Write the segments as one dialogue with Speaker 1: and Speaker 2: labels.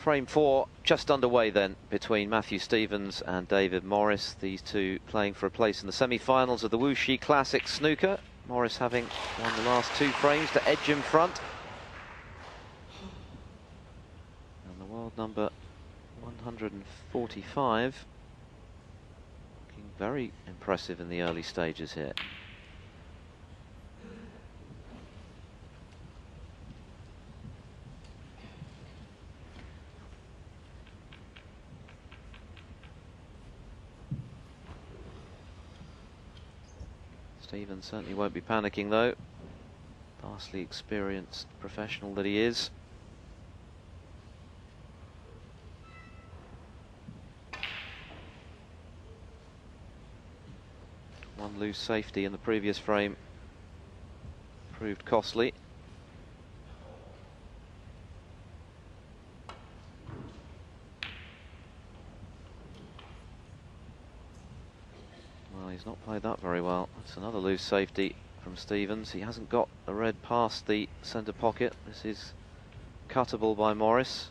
Speaker 1: Frame 4 just underway then between Matthew Stevens and David Morris. These two playing for a place in the semi-finals of the Wuxi Classic Snooker. Morris having won the last 2 frames to edge in front. And the world number 145 looking very impressive in the early stages here. Stevens certainly won't be panicking though. Vastly experienced professional that he is. One loose safety in the previous frame proved costly. Well, he's not played that very well. That's another loose safety from Stevens. He hasn't got a red past the centre pocket. This is cuttable by Morris.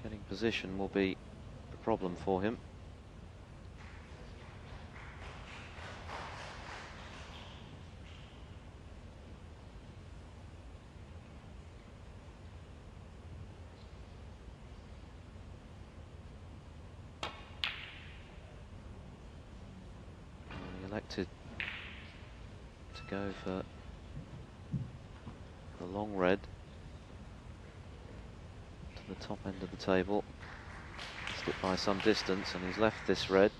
Speaker 1: Getting position will be the problem for him. Elected to go for the long red to the top end of the table. Missed it by some distance and he's left this red.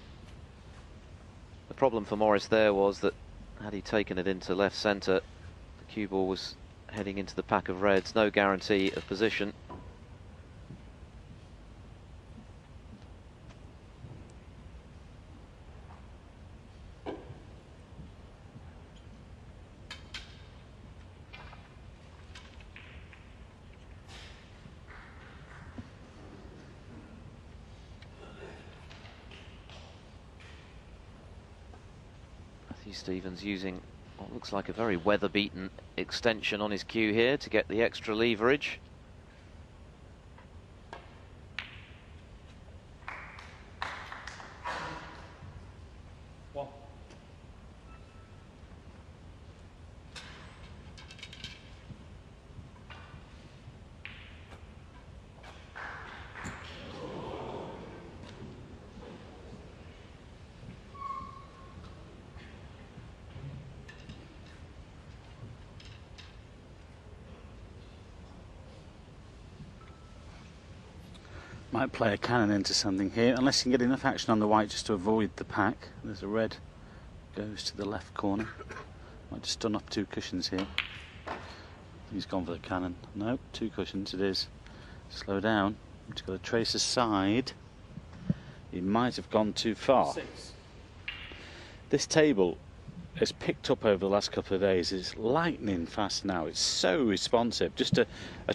Speaker 1: The problem for Morris there was that had he taken it into left centre, the cue ball was heading into the pack of reds. No guarantee of position. Stevens using what looks like a very weather-beaten extension on his cue here to get the extra leverage.
Speaker 2: Might play a cannon into something here, unless you can get enough action on the white just to avoid the pack. There's a red, goes to the left corner. Might just stun up 2 cushions here. He's gone for the cannon. No, 2 cushions it is. Slow down. He's got to trace aside. He might have gone too far.
Speaker 3: 6.
Speaker 2: This table has picked up over the last couple of days. It's lightning fast now. It's so responsive. Just a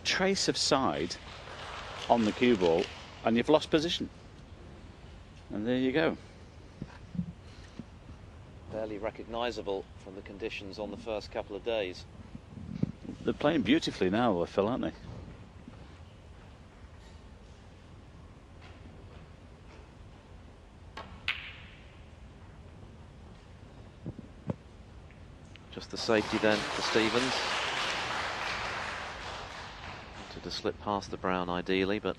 Speaker 2: trace of side on the cue ball and you've lost position. And there you go.
Speaker 1: Barely recognisable from the conditions on the first couple of days.
Speaker 2: They're playing beautifully now, Phil, aren't they?
Speaker 1: Just the safety then for Stevens. Wanted to slip past the brown ideally, but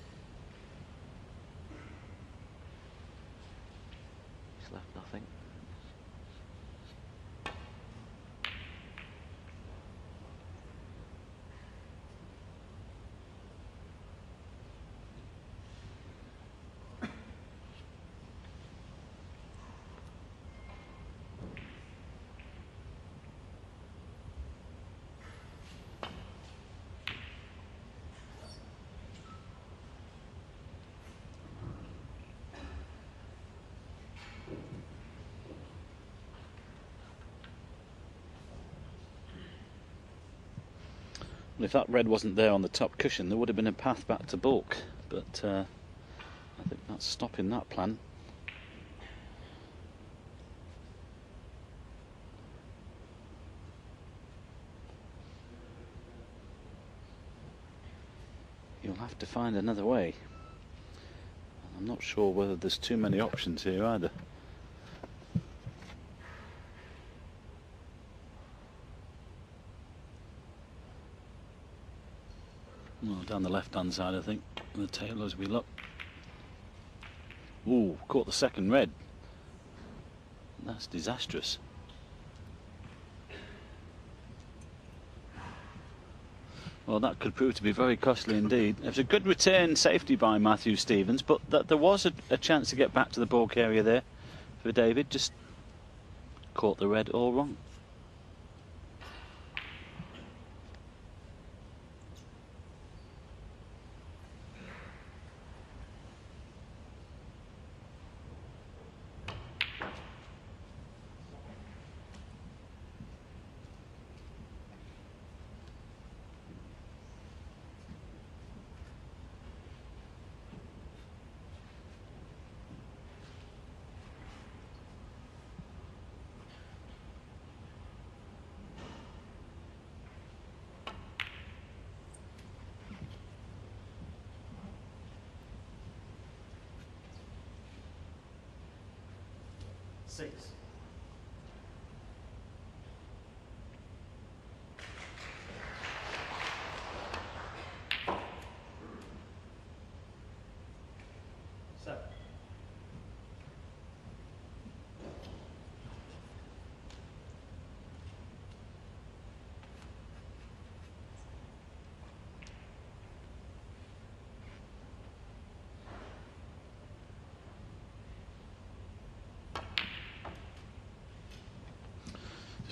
Speaker 1: he's left nothing.
Speaker 2: Well, if that red wasn't there on the top cushion, there would have been a path back to bulk. But I think that's stopping that plan. have to find another way. I'm not sure whether there's too many options here either. Well, down the left-hand side, I think, the table as we look. Ooh, caught the second red. That's disastrous. Well, that could prove to be very costly indeed. It was a good return safety by Matthew Stevens, but there was a chance to get back to the bulk area there for David. Just caught the red all wrong.
Speaker 3: Six. Seven.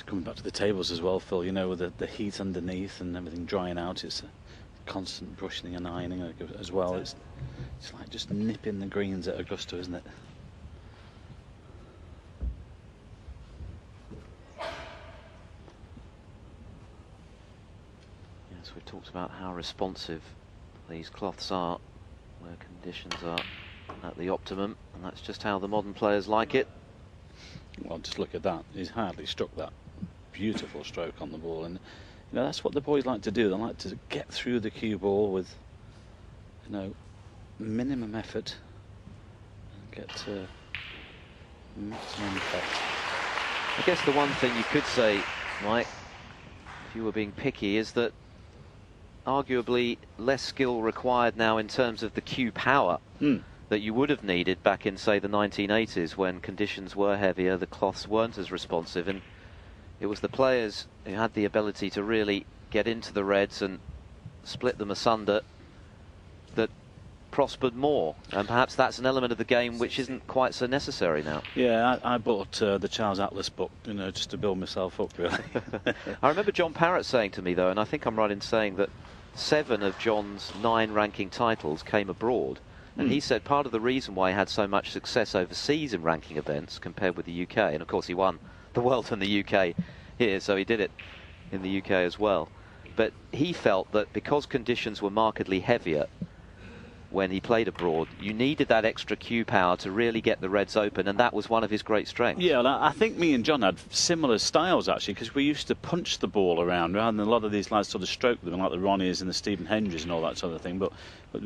Speaker 2: Coming back to the tables as well, Phil, you know, with the heat underneath and everything drying out, it's a constant brushing and ironing as well. It's like just nipping the greens at Augusta, isn't it?
Speaker 1: Yes, we've talked about how responsive these cloths are, where conditions are at the optimum, and that's just how the modern players like it.
Speaker 2: Well, just look at that. He's hardly struck that. Beautiful stroke on the ball, and you know that's what the boys like to do. They like to get through the cue ball with, you know, minimum effort and get maximum effect.
Speaker 1: I guess the one thing you could say, Mike, if you were being picky, is that arguably less skill required now in terms of the cue power that you would have needed back in, say, the 1980s when conditions were heavier, the cloths weren't as responsive, and it was the players who had the ability to really get into the reds and split them asunder that prospered more. And perhaps that's an element of the game which isn't quite so necessary now.
Speaker 2: Yeah, I bought the Charles Atlas book, you know, just to build myself up, really.
Speaker 1: I remember John Parrott saying to me, though, and I think I'm right in saying that 7 of John's 9 ranking titles came abroad. And he said part of the reason why he had so much success overseas in ranking events compared with the UK, and of course he won the world in the UK here, so he did it in the UK as well. But he felt that because conditions were markedly heavier when he played abroad, you needed that extra cue power to really get the reds open, and that was one of his great strengths.
Speaker 2: Yeah, well, I think me and John had similar styles, actually, because we used to punch the ball around rather than a lot of these lads sort of stroke them, like the Ronnies and the Stephen Hendrys and all that sort of thing. But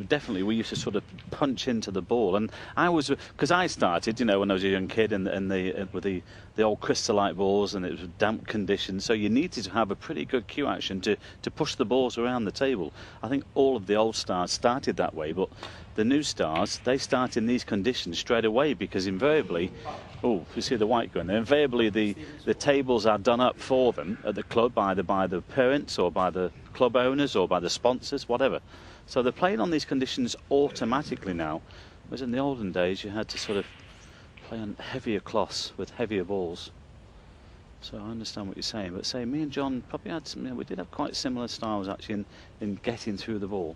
Speaker 2: definitely we used to sort of punch into the ball. And I was, because I started, you know, when I was a young kid with the old crystallite balls, and it was damp conditions, so you needed to have a pretty good cue action to push the balls around the table. I think all of the old stars started that way, but the new stars, they start in these conditions straight away, because invariably, oh, you see the white going there, invariably the tables are done up for them at the club either by the parents or by the club owners or by the sponsors, whatever. So they're playing on these conditions automatically now, whereas in the olden days you had to sort of play on heavier cloths with heavier balls. So I understand what you're saying, but say me and John probably had some, you know, we did have quite similar styles actually in getting through the ball.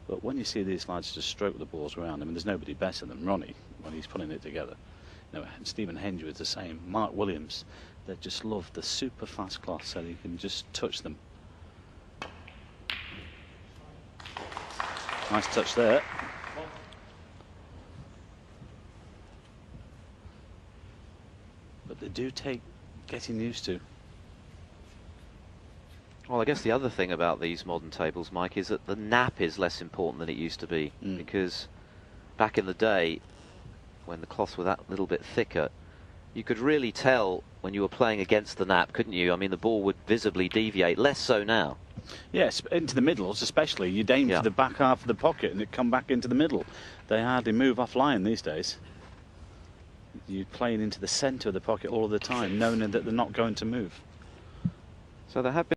Speaker 2: But when you see these lads just stroke the balls around, I mean, there's nobody better than Ronnie when he's putting it together. You know, Stephen Hendry was the same. Mark Williams, they just love the super fast cloth, so you can just touch them. Nice touch there. But they do take getting used to.
Speaker 1: Well, I guess the other thing about these modern tables, Mike, is that the nap is less important than it used to be. Because back in the day, when the cloths were that little bit thicker, you could really tell when you were playing against the nap, couldn't you? I mean, the ball would visibly deviate, less so now.
Speaker 2: Yes, into the middles especially. You'd aim for the back half of the pocket and it'd come back into the middle. They hardly move offline these days. You're playing into the centre of the pocket all of the time, knowing that they're not going to move.
Speaker 1: So there have been